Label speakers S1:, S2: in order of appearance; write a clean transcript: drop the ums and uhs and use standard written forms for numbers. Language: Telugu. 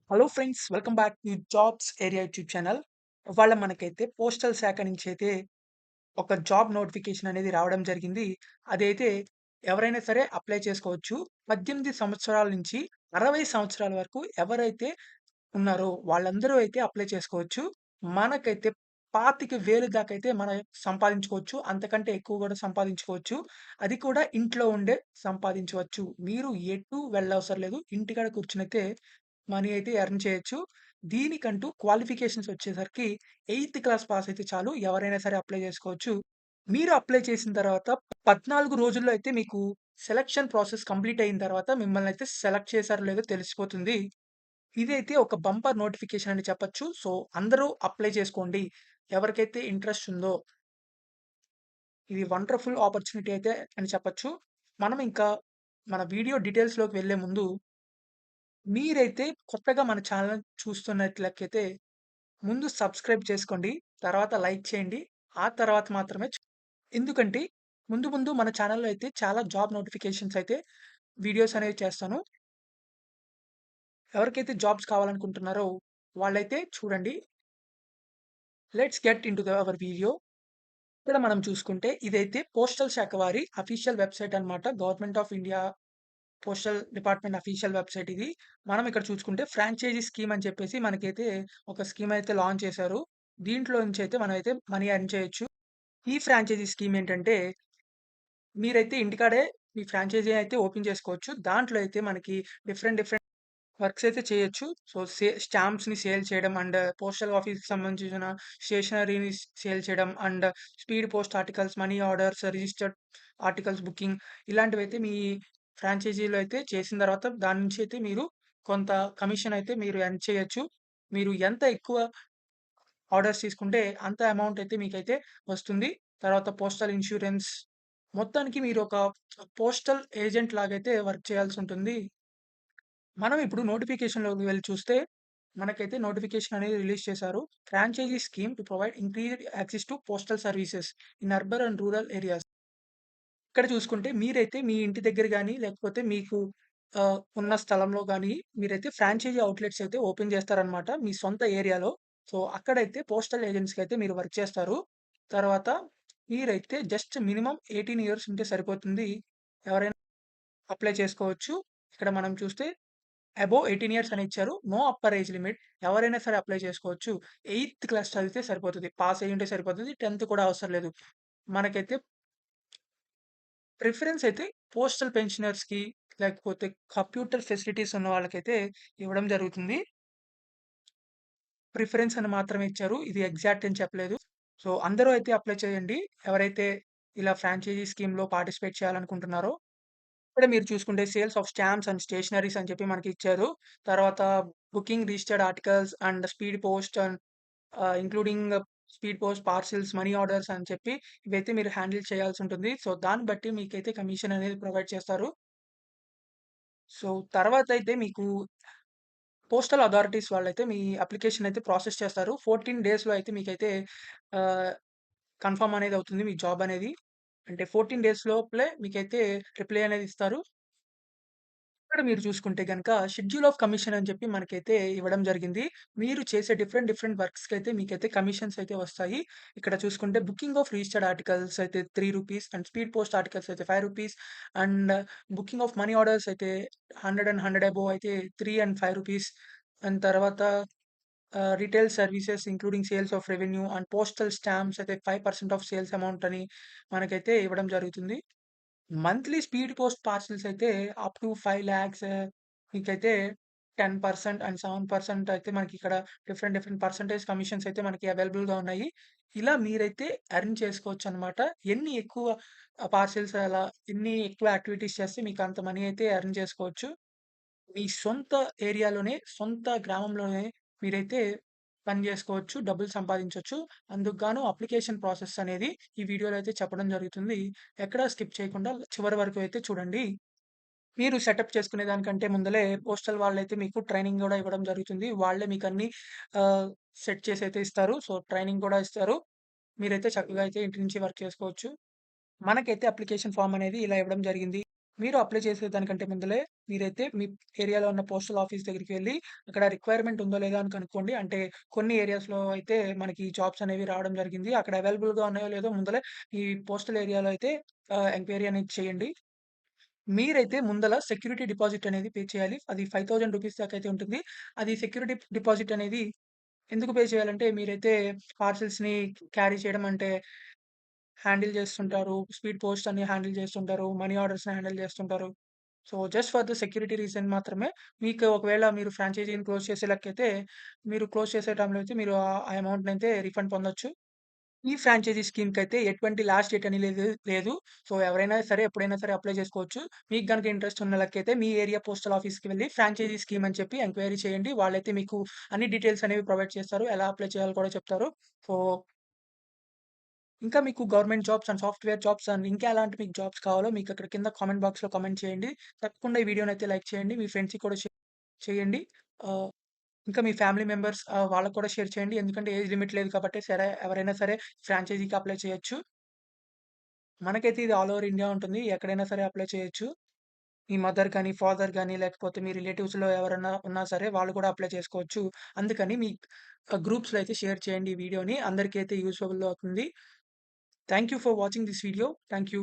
S1: Hello friends, welcome back to jobs area YouTube channel. ఇవాళ మనకైతే పోస్టల్ శాఖ నుంచి అయితే ఒక జాబ్ నోటిఫికేషన్ అనేది రావడం జరిగింది. అదైతే ఎవరైనా సరే అప్లై చేసుకోవచ్చు. 18 సంవత్సరాల నుంచి 60 సంవత్సరాల వరకు ఎవరైతే ఉన్నారో వాళ్ళందరూ అయితే అప్లై చేసుకోవచ్చు. మనకైతే 25,000 దాకైతే మనం సంపాదించుకోవచ్చు. అంతకంటే ఎక్కువ కూడా సంపాదించుకోవచ్చు. అది కూడా ఇంట్లో ఉండే సంపాదించవచ్చు. మీరు ఎటు వెళ్ళవసరం లేదు. ఇంటికాడ కూర్చొనైతే మనీ అయితే ఎర్న్ చేయొచ్చు. దీనికంటూ క్వాలిఫికేషన్స్ వచ్చేసరికి 8థ్ క్లాస్ పాస్ అయితే చాలు. ఎవరైనా సరే అప్లై చేసుకోవచ్చు. మీరు అప్లై చేసిన తర్వాత 14 రోజుల్లో అయితే మీకు సెలక్షన్ ప్రాసెస్ కంప్లీట్ అయిన తర్వాత మిమ్మల్నయితే సెలెక్ట్ చేశారో లేదో తెలిసిపోతుంది. ఇదైతే ఒక బంపర్ నోటిఫికేషన్ అని చెప్పొచ్చు. సో, అందరూ అప్లై చేసుకోండి. ఎవరికైతే ఇంట్రెస్ట్ ఉందో ఇది వండర్‌ఫుల్ ఆపర్చునిటీ అయితే అని చెప్పొచ్చు. మనం ఇంకా మన వీడియో డీటెయిల్స్‌లోకి వెళ్ళే ముందు మీరైతే కొత్తగా మన ఛానెల్ చూస్తున్నట్లయితే ముందు సబ్స్క్రైబ్ చేసుకోండి. తర్వాత లైక్ చేయండి. ఆ తర్వాత మాత్రమే ఎందుకంటే ముందు ముందు మన ఛానెల్‌లో అయితే చాలా జాబ్ నోటిఫికేషన్స్ అయితే వీడియోస్ అనేవి చేస్తాను. ఎవరికైతే జాబ్స్ కావాలనుకుంటున్నారో వాళ్ళైతే చూడండి. Let's get into hour video. ఇక్కడ మనం చూసుకుంటే ఇదైతే పోస్టల్ శాఖ వారి అఫీషియల్ వెబ్‌సైట్ అన్నమాట. Government of India postal department official website ఇది. మనం ఇక్కడ చూసుకుంటే ఫ్రాంచైజీ స్కీమ్ అని చెప్పేసి మనకైతే ఒక స్కీమ్ అయితే లాంచ్ చేశారు. దీంట్లో నుంచి అయితే మనమైతే మనీ ఎర్న్ చేయొచ్చు. ఈ ఫ్రాంచైజీ స్కీమ్ ఏంటంటే మీరైతే ఇంటికాడే మీ ఫ్రాంచైజీ అయితే ఓపెన్ చేసుకోవచ్చు. దాంట్లో అయితే మనకి డిఫరెంట్ వర్క్స్ అయితే చేయొచ్చు. సో, స్టాంప్స్‌ని సేల్ చేయడం అండ్ పోస్టల్ ఆఫీస్‌కి సంబంధించిన స్టేషనరీని సేల్ చేయడం and speed post articles, money orders, registered articles booking ఇలాంటివైతే మీ ఫ్రాంచైజీలో అయితే చేసిన తర్వాత దాని నుంచి అయితే మీరు కొంత కమిషన్ అయితే మీరు ఎర్న్ చేయొచ్చు. మీరు ఎంత ఎక్కువ ఆర్డర్స్ తీసుకుంటే అంత అమౌంట్ అయితే మీకైతే వస్తుంది. తర్వాత పోస్టల్ ఇన్స్యూరెన్స్ మొత్తానికి మీరు ఒక పోస్టల్ ఏజెంట్ లాగైతే వర్క్ చేయాల్సుంటుంది. మనం ఇప్పుడు నోటిఫికేషన్‌లోకి వెళ్లి చూస్తే, మనకైతే నోటిఫికేషన్ అనేది రిలీజ్ చేశారు. Franchise scheme to provide increased access to postal services in urban and rural areas. ఇక్కడ చూసుకుంటే మీరైతే మీ ఇంటి దగ్గర గాని, లేకపోతే మీకు ఉన్న స్థలంలో గాని మీరైతే ఫ్రాంచైజీ అవుట్‌లెట్స్ అయితే ఓపెన్ చేస్తారనమాట. మీ సొంత ఏరియాలో. సో, అక్కడైతే పోస్టల్ ఏజెంట్స్‌కి అయితే మీరు వర్క్ చేస్తారు. తర్వాత మీరైతే జస్ట్ మినిమమ్ 18 ఇయర్స్ ఉంటే సరిపోతుంది. ఎవరైనా అప్లై చేసుకోవచ్చు. ఇక్కడ మనం చూస్తే అబోవ్ 18 ఇయర్స్ అని ఇచ్చారు. No upper age limit. ఎవరైనా సరే అప్లై చేసుకోవచ్చు. 8థ్ క్లాస్ చదివితే సరిపోతది. పాస్ అయ్యుంటే సరిపోతది. 10థ్ కూడా అవసరం లేదు. మనకైతే ప్రిఫరెన్స్ అయితే పోస్టల్ పెన్షనర్స్‌కి లేకపోతే కంప్యూటర్ ఫెసిలిటీస్ ఉన్న వాళ్ళకైతే ఇవ్వడం జరుగుతుంది. ప్రిఫరెన్స్ అని మాత్రమే ఇచ్చారు. ఇది ఎగ్జాక్ట్ అని చెప్పలేదు. సో, అందరూ అయితే అప్లై చేయండి. ఎవరైతే ఇలా ఫ్రాంచైజీ స్కీమ్‌లో పార్టిసిపేట్ చేయాలనుకుంటున్నారో ఇక్కడ మీరు చూసుకుంటే sales of stamps and stationeries అని చెప్పి మనకిచ్చారు. తర్వాత booking registered articles and speed post and including speed post, parcels, money orders అని చెప్పి ఇవైతే మీరు హ్యాండిల్ చేయాల్సుంటుంది. సో, దాన్ని బట్టి మీకైతే కమిషన్ అనేది ప్రొవైడ్ చేస్తారు. సో, తర్వాతైతే మీకు పోస్టల్ అథారిటీస్ వాళ్ళైతే మీ అప్లికేషన్ అయితే ప్రాసెస్ చేస్తారు. 14 డేస్‌లో అయితే మీకైతే ఆహ్, కన్ఫర్మ్ అనేది అవుతుంది మీ జాబ్ అనేది. అంటే 14 డేస్ లోపలే మీకైతే రిప్లై అనేది ఇస్తారు. ఇక్కడ మీరు చూసుకుంటే గనక షెడ్యూల్ ఆఫ్ కమిషన్ అని చెప్పి మనకైతే ఇవ్వడం జరిగింది. మీరు చేసే డిఫరెంట్ వర్క్స్‌కైతే మీకైతే కమిషన్స్ అయితే వస్తాయి. ఇక్కడ చూసుకుంటే బుకింగ్ ఆఫ్ రిజిస్టర్డ్ ఆర్టికల్స్ అయితే రూ. 3 అండ్ స్పీడ్ పోస్ట్ ఆర్టికల్స్ అయితే రూ. 5 and booking of money orders అయితే 100 అండ్ 100 అబోవ్ అయితే 3 అండ్ రూ. 5 అండ్ తర్వాత retail services including sales of revenue and postal stamps అయితే 5% ఆఫ్ సేల్స్ అమౌంట్ అని మనకైతే ఇవ్వడం జరుగుతుంది. మంత్లీ స్పీడ్ పోస్ట్ పార్సెల్స్ అయితే అప్ టు 5,00,000 మీకైతే 10% అండ్ 7% అయితే మనకిక్కడ డిఫరెంట్ పర్సెంటేజ్ కమిషన్స్ అయితే మనకి అవైలబుల్‌గా ఉన్నాయి. ఇలా మీరైతే ఎర్న్ చేసుకోవచ్చనమాట. ఎన్ని ఎక్కువ పార్సెల్స్ అలా ఎన్ని ఎక్కువ యాక్టివిటీస్ చేస్తే మీకు అంత మనీ అయితే ఎర్న్ చేసుకోవచ్చు. మీ సొంత ఏరియాలోనే, సొంత గ్రామంలోనే మీరైతే పని జేసుకోవచ్చు. డబ్బులు సంపాదించొచ్చు. అందుకు గాను అప్లికేషన్ ప్రాసెస్ అనేది ఈ వీడియోలో అయితే చెప్పడం జరుగుతుంది. ఎక్కడ స్కిప్ చేయకుండా చివరి వరకు అయితే చూడండి. మీరు సెటప్ చేసుకునే దానికంటే ముందలే పోస్టల్ వాళ్ళైతే మీకు ట్రైనింగ్ గూడా ఇవ్వడం జరుగుతుంది. వాళ్ళే మీకన్నీ ఆహ్, సెట్ చేసైతే ఇస్తారు. సో, ట్రైనింగ్ కూడా ఇస్తారు. మీరైతే చక్కగా అయితే ఇంటి నుంచి వర్క్ చేసుకోవచ్చు. మనకైతే అప్లికేషన్ ఫార్మ్ అనేది ఇలా ఇవ్వడం జరిగింది. మీరు అప్లై చేసేదానికంటే ముందలే మీరైతే మీ ఏరియాలో ఉన్న పోస్టల్ ఆఫీస్ దగ్గరికి వెళ్లి, అక్కడ రిక్వైర్మెంట్ ఉందో లేదో అని కనుక్కోండి. అంటే కొన్ని ఏరియాస్‌లో అయితే మనకి జాబ్స్ అనేవి రావడం జరిగింది. అక్కడ అవైలబుల్‌గా ఉన్నాయో లేదో ముందలే ఈ పోస్టల్ ఏరియాలో అయితే ఎంక్వైరీ అనేది చేయండి. మీరైతే ముందల సెక్యూరిటీ డిపాజిట్ అనేది పే చేయాలి. అది రూ. 5,000 దాకా అయితే ఉంటుంది. అది సెక్యూరిటీ డిపాజిట్ అనేది ఎందుకు పే చేయాలంటే మీరైతే పార్సెల్స్‌ని క్యారీ చేయడం అంటే హ్యాండిల్ చేస్తుంటారు. స్పీడ్ పోస్ట్ అని హ్యాండిల్ చేస్తుంటారు. మనీ ఆర్డర్స్‌ని హ్యాండిల్ చేస్తుంటారు. So, just for the security reason మాత్రమే మీకు ఒకవేళ మీరు ఫ్రాంచైజీని క్లోజ్ చేసే లెక్కైతే మీరు క్లోజ్ చేసే టైంలో అయితే మీరు ఆ అమౌంట్‌నయితే రిఫండ్ పొందొచ్చు. ఈ ఫ్రాంచైజీ స్కీమ్‌కైతే ఎటువంటి లాస్ట్ డేట్ అని లేదు. సో, ఎవరైనా సరే ఎప్పుడైనా సరే అప్లై చేసుకోవచ్చు. మీకు గనుక ఇంట్రెస్ట్ ఉన్న లెక్కైతే మీ ఏరియా పోస్టల్ ఆఫీస్‌కి వెళ్లి ఫ్రాంచైజీ స్కీమ్ అని చెప్పి ఎంక్వైరీ చేయండి. వాళ్ళైతే మీకు అన్ని డీటెయిల్స్ అనేవి ప్రొవైడ్ చేస్తారు. ఎలా అప్లై చేయాలో కూడా చెప్తారు. సో, ఇంకా మీకు government jobs and software jobs and ఇంకా ఎలాంటి మీకు జాబ్స్ కావాలో మీకు అక్కడ కింద కామెంట్ బాక్స్‌లో కామెంట్ చేయండి. తప్పకుండా ఈ వీడియోనైతే లైక్ చేయండి. మీ ఫ్రెండ్స్‌కి కూడా చేయండి. ఆహ్, ఇంకా మీ ఫ్యామిలీ మెంబర్స్ వాళ్ళకి కూడా షేర్ చేయండి. ఎందుకంటే ఏజ్ లిమిట్ లేదు కాబట్టి సరే ఎవరైనా సరే ఫ్రాంచైజీకి అప్లై చేయొచ్చు. మనకైతే ఇది ఆల్ ఓవర్ ఇండియా ఉంటుంది. ఎక్కడైనా సరే అప్లై చేయొచ్చు. మీ మదర్ గాని, ఫాదర్ గాని లేకపోతే మీ రిలేటివ్స్‌లో ఎవరన్నా ఉన్నా సరే వాళ్ళు కూడా అప్లై చేసుకోవచ్చు. అందుకని మీ గ్రూప్స్‌లో అయితే షేర్ చేయండి ఈ వీడియోని. అందరికీ అయితే యూజ్‌ఫుల్ అవుతుంది. Thank you for watching this video. Thank you.